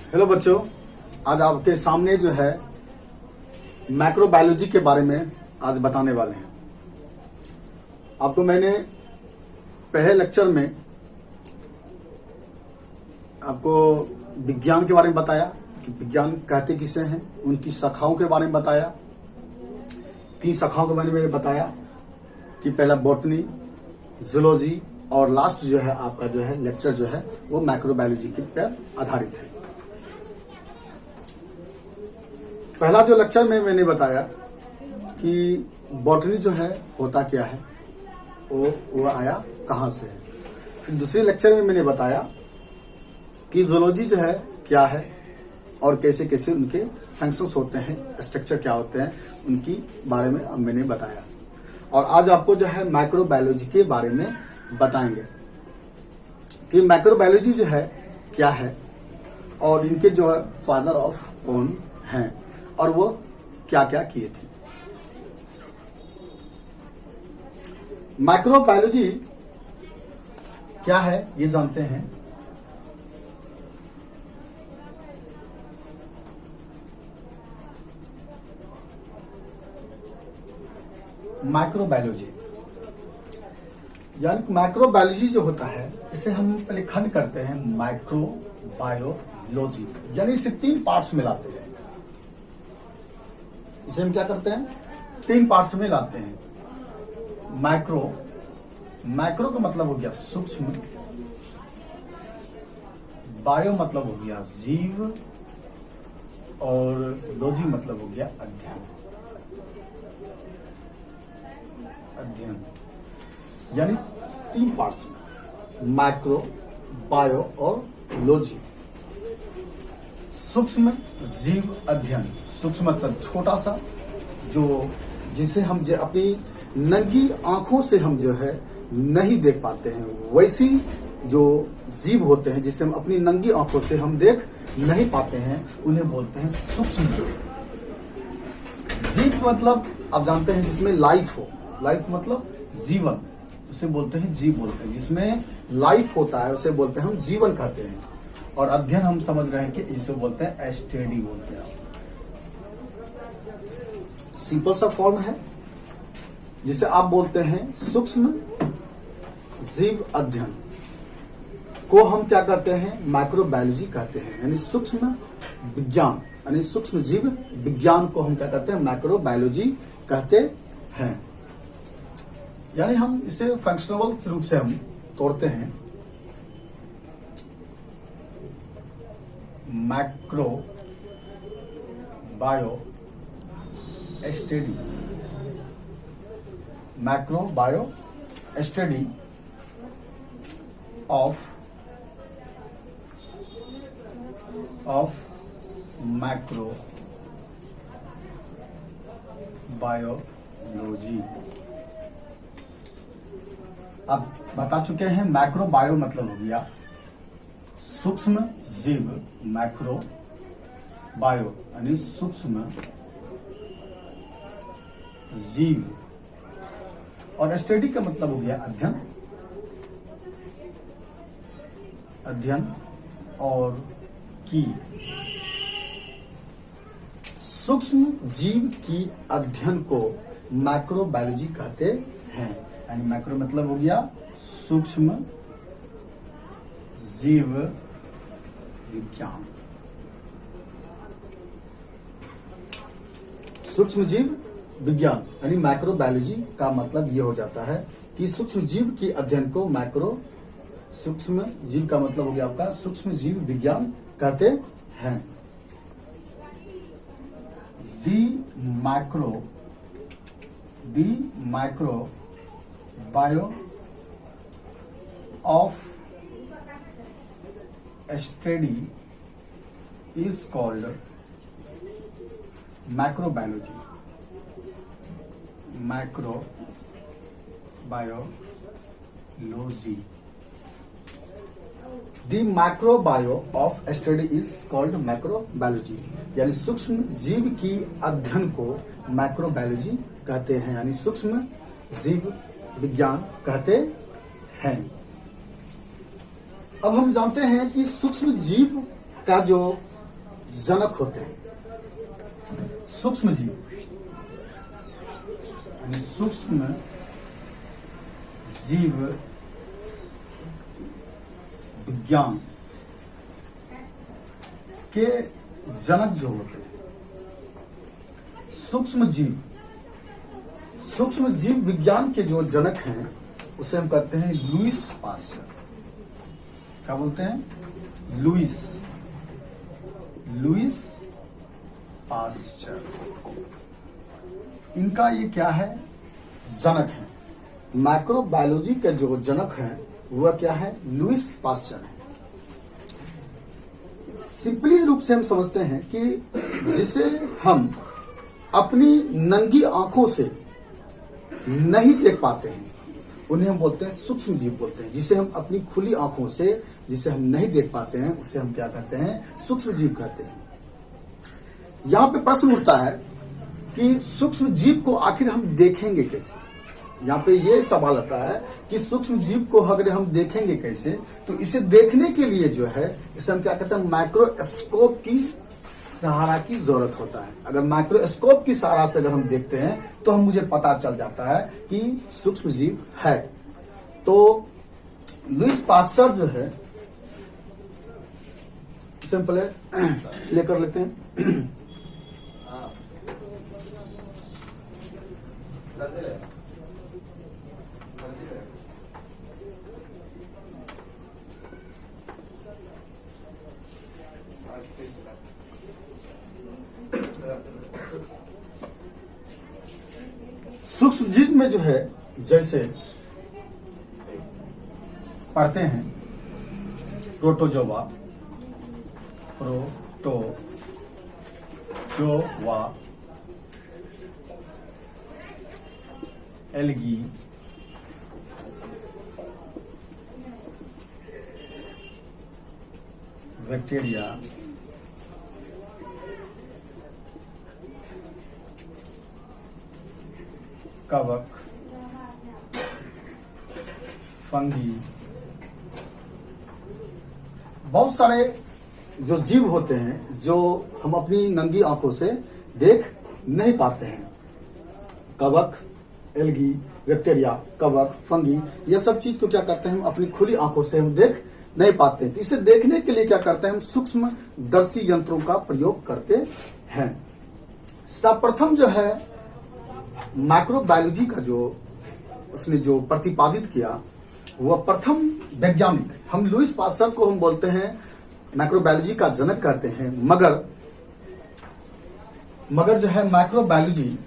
Hello बच्चों, आज आपके सामने जो है माइक्रोबायोलॉजी के बारे में आज बताने वाले हैं। आपको मैंने पहले लेक्चर में आपको विज्ञान के बारे में बताया कि विज्ञान कहते किसे हैं, उनकी शाखाओं के बारे में बताया। 3 शाखाओं के बारे में बताया कि पहला बॉटनी, जूलॉजी और लास्ट जो है आपका जो है लेक्चर जो है वो माइक्रोबायोलॉजी के पर आधारित है। पहला जो लेक्चर में मैंने बताया कि बॉटनी जो है होता क्या है, वो आया कहाँ से है। फिर दूसरे लेक्चर में मैंने बताया कि जूलॉजी जो है क्या है और कैसे कैसे उनके फंक्शंस होते हैं, स्ट्रक्चर क्या होते हैं, उनकी बारे में अब मैंने बताया। और आज आपको जो है माइक्रोबायोलॉजी के बारे में बताएंगे कि माइक्रोबायोलॉजी जो है क्या है और इनके जो है फादर ऑफ कौन हैं और वो क्या क्या किए थे। माइक्रोबायोलॉजी क्या है ये जानते हैं। माइक्रोबायोलॉजी यानी माइक्रोबायोलॉजी जो होता है इसे हम पहले खंड करते हैं माइक्रोबायोलॉजी, यानी इसे 3 पार्ट्स में लाते हैं। इसे हम क्या करते हैं 3 पार्ट्स में लाते हैं। माइक्रो का मतलब हो गया सूक्ष्म, बायो मतलब हो गया जीव और लॉजी मतलब हो गया अध्ययन। यानी 3 पार्ट्स में माइक्रो, बायो और लॉजी। सूक्ष्म, जीव, अध्ययन। सूक्ष्म मतलब छोटा सा, जो जिसे हम जो अपनी नंगी आंखों से हम जो है नहीं देख पाते हैं, वैसी जो जीव होते हैं जिसे हम अपनी नंगी आंखों से हम देख नहीं पाते हैं, उन्हें बोलते हैं सूक्ष्म जीव। जीव मतलब आप जानते हैं जिसमें लाइफ हो, लाइफ मतलब जीवन, उसे बोलते हैं जीव बोलते हैं। जिसमें लाइफ होता है उसे बोलते हैं हम जीवन कहते हैं। और अध्ययन हम समझ रहे हैं कि जिसे बोलते हैं स्टडी बोलते हैं। सिंपल सा फॉर्म है जिसे आप बोलते हैं सूक्ष्म जीव अध्ययन को हम क्या कहते हैं माइक्रोबायोलॉजी कहते हैं। यानी सूक्ष्म विज्ञान यानी सूक्ष्म जीव विज्ञान को हम क्या कहते हैं माइक्रोबायोलॉजी कहते हैं। यानी हम इसे फंक्शनल रूप से हम तोड़ते हैं। Macro bio study, macro bio study of macro biology. अब बता चुके हैं मैक्रो बायो मतलब हो गया सूक्ष्म जीव, मैक्रो बायो यानी सूक्ष्म जीव, और स्टडी का मतलब हो गया अध्ययन, अध्ययन और की। सूक्ष्म जीव की अध्ययन को माइक्रोबायोलॉजी कहते हैं। यानी माइक्रो मतलब हो गया सूक्ष्म जीव विज्ञान, सूक्ष्म जीव विज्ञान यानी माइक्रोबायोलॉजी का मतलब ये हो जाता है कि सूक्ष्म जीव की अध्ययन को माइक्रो, सूक्ष्म जीव का मतलब हो गया आपका सूक्ष्म जीव विज्ञान कहते हैं। दी micro bio of study is called microbiology, microbiology. The microbio of study is called microbiology, यानी सूक्ष्म जीव की अध्ययन को माइक्रोबायोलॉजी कहते हैं, यानी सूक्ष्म जीव विज्ञान कहते हैं। अब हम जानते हैं कि सूक्ष्म जीव का जो जनक होते हैं। सूक्ष्म जीव यानी सूक्ष्म जीव विज्ञान के जनक जो होते हैं, सूक्ष्म जीव विज्ञान के जो जनक हैं उसे हम कहते हैं लुईस पास्चर। क्या बोलते हैं? Lewis pasture. इनका ये क्या है? जनक है। माइक्रोबायोलॉजी के जो जनक हैं वह क्या है? लुईस पास्चर है। सिंपली रूप से हम समझते हैं कि जिसे हम अपनी नंगी आंखों से नहीं देख पाते हैं उन्हें हम बोलते हैं सूक्ष्म जीव बोलते हैं। जिसे हम अपनी खुली आंखों से जिसे हम नहीं देख पाते हैं उसे हम क्या कहते हैं? सूक्ष्म जीव कहते हैं। यहां पे प्रश्न उठता है कि सूक्ष्म जीव को आखिर हम देखेंगे कैसे? यहाँ पे ये सवाल आता है कि सूक्ष्म जीव को अगर हम देखेंगे कैसे, तो इसे देखने के लिए जो है इसे हम क्या कहते हैं? माइक्रोस्कोप की सहारा की जरूरत होता है। अगर माइक्रोस्कोप की सहारा से अगर हम देखते हैं तो हम मुझे पता चल जाता है कि सूक्ष्म जीव है। तो लुईस पास्चर जो है सिंपल है, लेकर लेते हैं। सूक्ष्म जीव में जो है जैसे पढ़ते हैं प्रोटोजोआ, एल्गी, बैक्टीरिया, कवक, फंगी, बहुत सारे जो जीव होते हैं जो हम अपनी नंगी आंखों से देख नहीं पाते हैं। कवक, एल्गी, बैक्टीरिया, कवक, फंगी, ये सब चीज को क्या करते हैं? हम अपनी खुली आंखों से हम देख नहीं पाते हैं। तो इसे देखने के लिए क्या करते हैं? हम सूक्ष्म दर्शी यंत्रों का प्रयोग करते हैं। सर्वप्रथम जो है माइक्रोबायोलॉजी का जो उसने जो प्रतिपादित किया वह प्रथम वैज्ञानिक, हम लुईस पास्चर को हम बोलते हैं माइक्रोबायोलॉजी का जनक कहते हैं। मगर जो है माइक्रोबायोलॉजी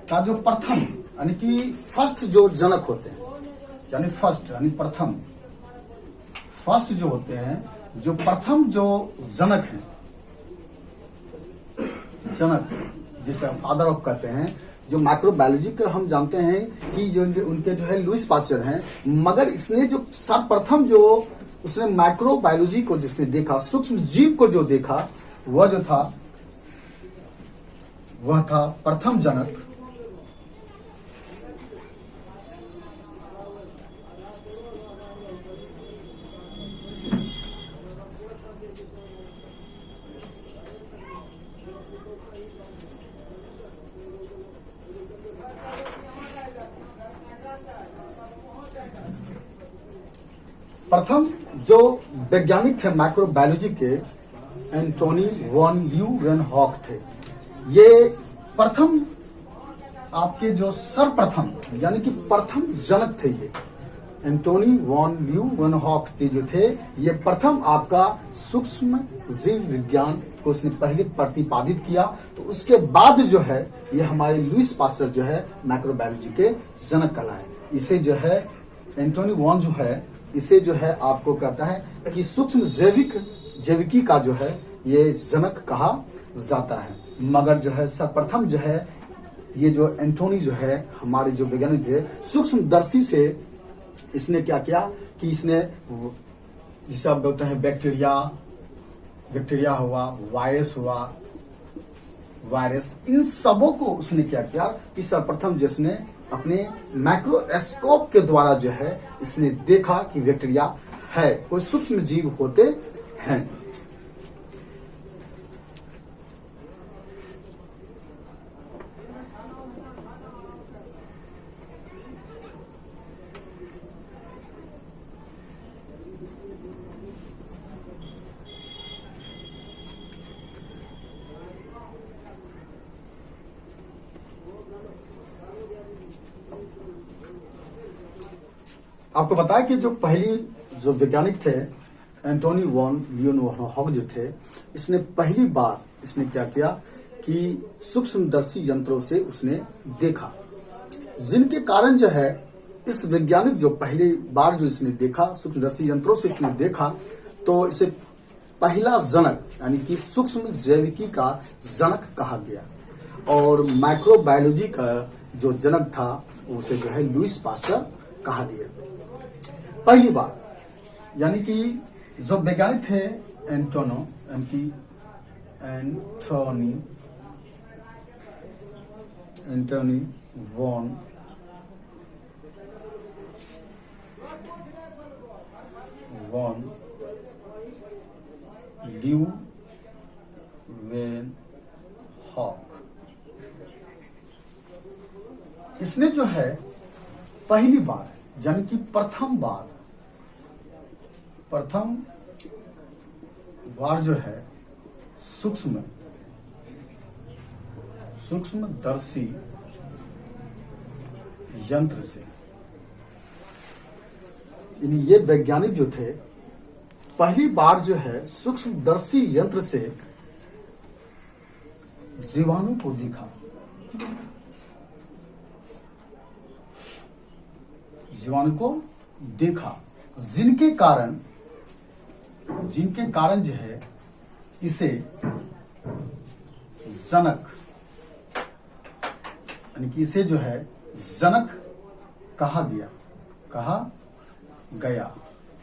का जो प्रथम यानी कि फर्स्ट जो जनक होते हैं, यानी फर्स्ट यानी प्रथम, फर्स्ट जो होते हैं, जो प्रथम जो जनक हैं, जनक जिसे फादर ऑफ कहते हैं, जो माइक्रोबायोलॉजी का हम जानते हैं कि जो उनके जो है लुईस पास्चर हैं। मगर इसने जो सर्वप्रथम जो उसने माइक्रोबायोलॉजी को जिसने देखा, सूक्ष्म जीव को जो देखा, वह जो था वह था प्रथम जनक प्रथम जो वैज्ञानिक थे माइक्रोबायोलॉजी के एंटोनी वॉन ल्यूवेनहॉक थे। ये प्रथम आपके जो सर्वप्रथम यानी कि प्रथम जनक थे। ये एंटोनी वॉन ल्यूवेनहॉक जो थे ये प्रथम आपका सूक्ष्म जीव विज्ञान को उसने पहले प्रतिपादित किया। तो उसके बाद जो है ये हमारे लुईस पास्चर जो है माइक्रोबायोलॉजी के जनक कहलाए। इसे जो है एंटोनी वॉन जो है इसे जो है आपको कहता है कि सूक्ष्म जैविकी का जो है ये जनक कहा जाता है। मगर जो है सर्वप्रथम जो है ये जो एंटोनी जो है हमारे जो वैज्ञानिक थे सूक्ष्मदर्शी से इसने क्या किया कि इसने जिसे आप बोलते हैं बैक्टीरिया हुआ, वायरस, इन सबों को उसने क्या किया कि सर्वप्रथम जिसने अपने माइक्रोस्कोप के द्वारा जो है इसने देखा कि बैक्टीरिया है, कोई सूक्ष्म जीव होते हैं। आपको बताया कि जो पहली जो वैज्ञानिक थे एंटोनी वॉन लियोनहोफ जो थे, इसने पहली बार इसने क्या किया कि सूक्ष्मदर्शी यंत्रों से उसने देखा, जिनके कारण जो है इस वैज्ञानिक जो पहली बार जो इसने देखा सूक्ष्मदर्शी यंत्रों से इसने देखा, तो इसे पहला जनक यानी कि सूक्ष्म जैविकी का जनक कहा गया। और माइक्रोबायोलॉजी का जो जनक था उसे जो है लुईस पास्चर कहा गया। पहली बार यानी कि जो वैज्ञानिक थे एंटोनी वॉन ल्यूवेनहॉक, इसने जो है पहली बार यानी कि प्रथम बार जो है सूक्ष्मदर्शी यंत्र से, यानी ये वैज्ञानिक जो थे पहली बार जो है सूक्ष्मदर्शी यंत्र से जीवाणु को देखा, जिनके कारण जो है इसे जनक यानी कि इसे जो है जनक कहा गया।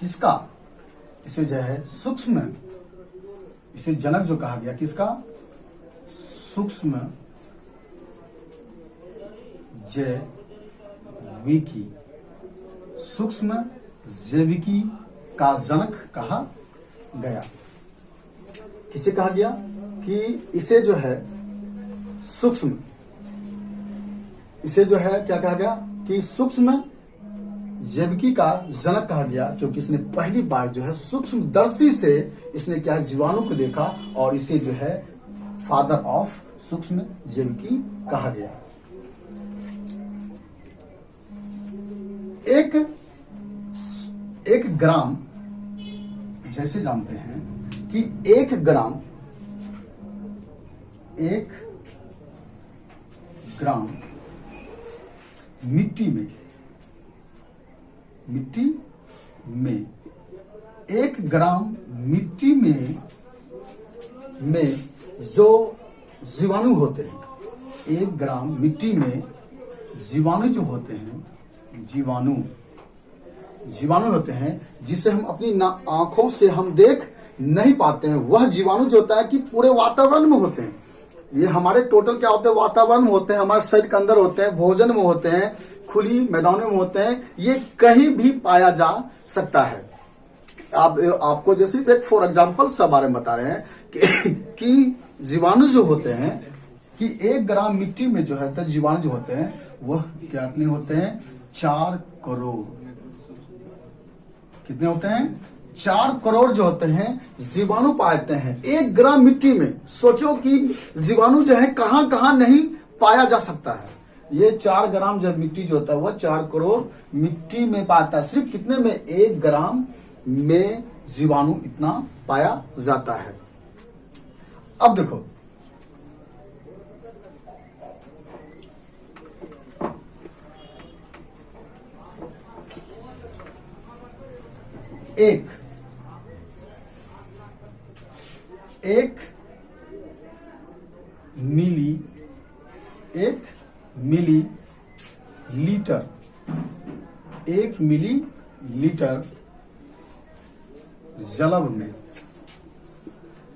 किसका? इसे जो है इसे जनक जो कहा गया किसका? सूक्ष्म जैविकी का जनक कहा गया। किसे कहा गया कि इसे जो है क्या कहा गया कि सूक्ष्म जैविकी का जनक कहा गया, क्योंकि इसने पहली बार जो है सूक्ष्मदर्शी से इसने क्या जीवाणु को देखा और इसे जो है फादर ऑफ सूक्ष्म जैविकी कहा गया। एक ग्राम, जैसे जानते हैं कि एक ग्राम मिट्टी में 1 ग्राम मिट्टी में जो जीवाणु होते हैं, 1 ग्राम मिट्टी में जीवाणु जो होते हैं, जीवाणु होते हैं जिसे हम अपनी आंखों से हम देख नहीं पाते हैं। वह जीवाणु जो होता है कि पूरे वातावरण में होते हैं। ये हमारे टोटल क्या होते हैं? वातावरण में होते हैं, हमारे शरीर के अंदर होते हैं, भोजन में होते हैं, खुली मैदानों में होते हैं। ये कहीं भी पाया जा सकता है। आपको जैसे एक फॉर एग्जाम्पल सब बारे में बता रहे हैं कि जीवाणु जो होते हैं कि 1 ग्राम मिट्टी में जो है जीवाणु जो होते हैं वह कितने होते हैं? 4 करोड़। कितने होते हैं? 4 करोड़ जो होते हैं जीवाणु पाते हैं 1 ग्राम मिट्टी में। सोचो कि जीवाणु जो है कहां कहां नहीं पाया जा सकता है। ये 4 ग्राम जब मिट्टी जो होता है वह 4 करोड़ मिट्टी में पाता है। सिर्फ कितने में? 1 ग्राम में जीवाणु इतना पाया जाता है। अब देखो, एक मिलीलीटर जलब में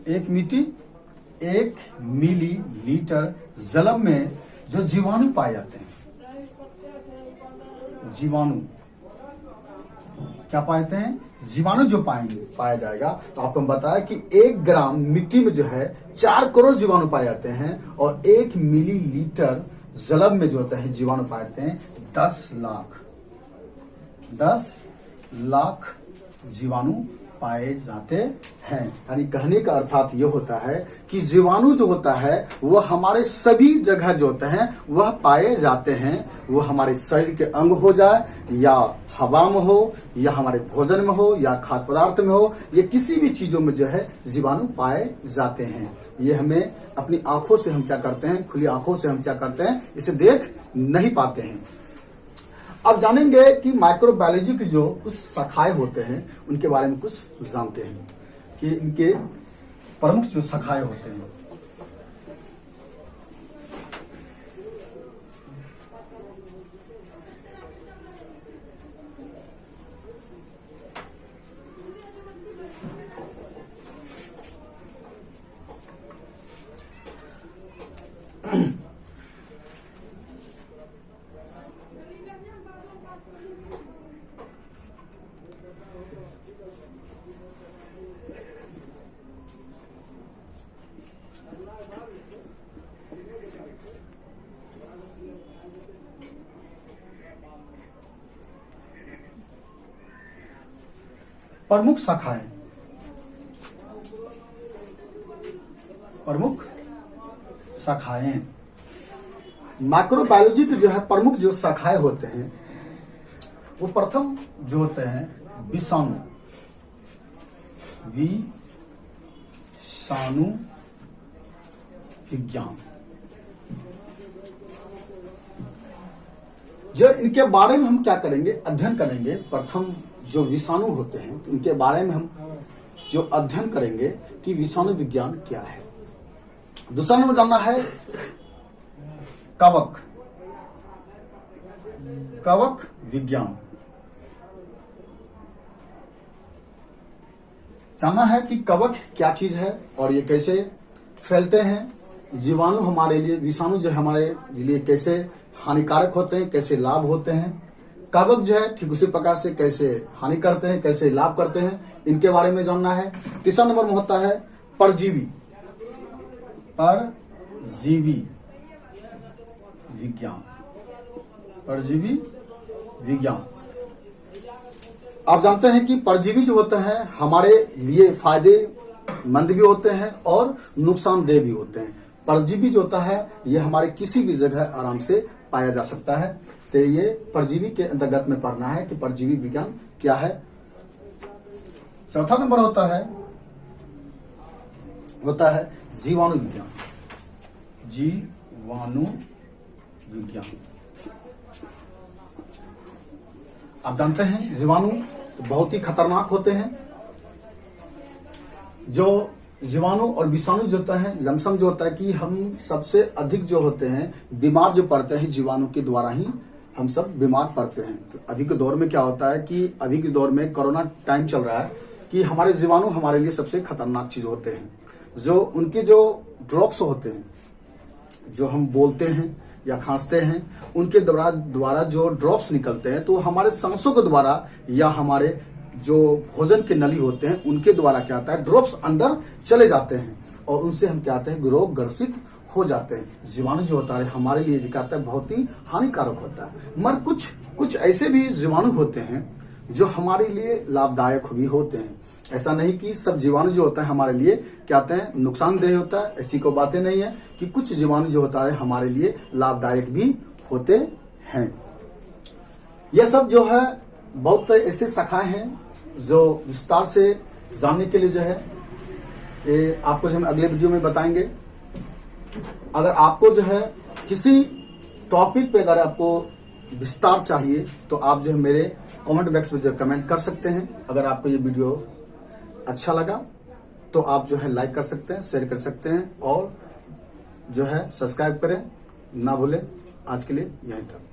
1 मिलीलीटर जलब में जो जीवाणु पाए जाते हैं जीवाणु क्या पाते हैं, जीवाणु जो पाया जाएगा। तो आपको हम बताया कि 1 ग्राम मिट्टी में जो है 4 करोड़ जीवाणु पाए जाते हैं और 1 मिलीलीटर जलब में जो होता है जीवाणु पाए जाते हैं 10 लाख जीवाणु पाए जाते हैं। यानी कहने का अर्थात ये होता है कि जीवाणु जो होता है वह हमारे सभी जगह जो होते हैं वह पाए जाते हैं। वो हमारे शरीर के अंग हो जाए या हवा में हो या हमारे भोजन में हो या खाद्य पदार्थ में हो, ये किसी भी चीजों में जो है जीवाणु पाए जाते हैं। ये हमें अपनी आंखों से हम क्या करते हैं, खुली आंखों से हम क्या करते हैं, इसे देख नहीं पाते हैं। अब जानेंगे कि माइक्रोबायोलॉजी की जो कुछ शाखाएं होते हैं उनके बारे में कुछ जानते हैं कि इनके प्रमुख जो शाखाएं होते हैं। प्रमुख शाखाएं माइक्रोबायोलॉजी की जो है प्रमुख जो शाखाएं होते हैं वो प्रथम जो होते हैं विषाणु विज्ञान। जो इनके बारे में हम क्या करेंगे, अध्ययन करेंगे। प्रथम जो विषाणु होते हैं उनके बारे में हम जो अध्ययन करेंगे कि विषाणु विज्ञान क्या है। दूसरा नंबर जानना है कवक विज्ञान। जानना है कि कवक क्या चीज है और ये कैसे फैलते हैं। जीवाणु हमारे लिए, विषाणु जो हमारे लिए कैसे हानिकारक होते हैं, कैसे लाभ होते हैं। कवक जो है ठीक उसी प्रकार से कैसे हानि करते हैं, कैसे लाभ करते हैं, इनके बारे में जानना है। तीसरा नंबर में होता है परजीवी विज्ञान। आप जानते हैं कि परजीवी जो होते हैं हमारे लिए फायदेमंद भी होते हैं और नुकसानदेह भी होते हैं। परजीवी जो होता है ये हमारे किसी भी जगह आराम से पाया जा सकता है। तो ये परजीवी के अंतर्गत में पढ़ना है कि परजीवी विज्ञान क्या है। चौथा नंबर होता है जीवाणु विज्ञान। आप जानते हैं जीवाणु बहुत ही खतरनाक होते हैं। जो जीवाणु और विषाणु जो होता है लमसम जो होता है कि हम सबसे अधिक जो होते हैं बीमार जो पड़ते हैं जीवाणु के द्वारा ही हम सब बीमार पड़ते हैं। तो अभी के दौर में क्या होता है कि अभी के दौर में कोरोना टाइम चल रहा है कि हमारे जीवाणु हमारे लिए सबसे खतरनाक चीज होते हैं। जो उनके जो ड्रॉप्स होते हैं, जो हम बोलते हैं या खांसते हैं, उनके द्वारा जो ड्रॉप्स निकलते हैं तो हमारे सांसों के द्वारा या हमारे जो भोजन के नली होते हैं उनके द्वारा क्या आता है, ड्रॉप्स अंदर चले जाते हैं और उनसे हम क्या आते हैं, रोग ग्रसित हो जाते हैं। जीवाणु जो होता है हमारे लिए क्या आता है, बहुत ही हानिकारक होता है। मगर कुछ ऐसे भी जीवाणु होते हैं जो हमारे लिए लाभदायक भी होते हैं। ऐसा नहीं कि सब जीवाणु जो होता है हमारे लिए क्या आते हैं, नुकसानदेह होता है। ऐसी कोई बातें नहीं है कि कुछ जीवाणु जो होता है हमारे लिए लाभदायक भी होते हैं। यह सब जो है बहुत ऐसे शाखाएं हैं जो विस्तार से जानने के लिए जो है ये आपको जो हम अगले वीडियो में बताएंगे। अगर आपको जो है किसी टॉपिक पे अगर आपको विस्तार चाहिए तो आप जो है मेरे कमेंट बॉक्स में जो कमेंट कर सकते हैं। अगर आपको ये वीडियो अच्छा लगा तो आप जो है लाइक कर सकते हैं, शेयर कर सकते हैं और जो है सब्सक्राइब करें ना भूलें। आज के लिए यहीं तक।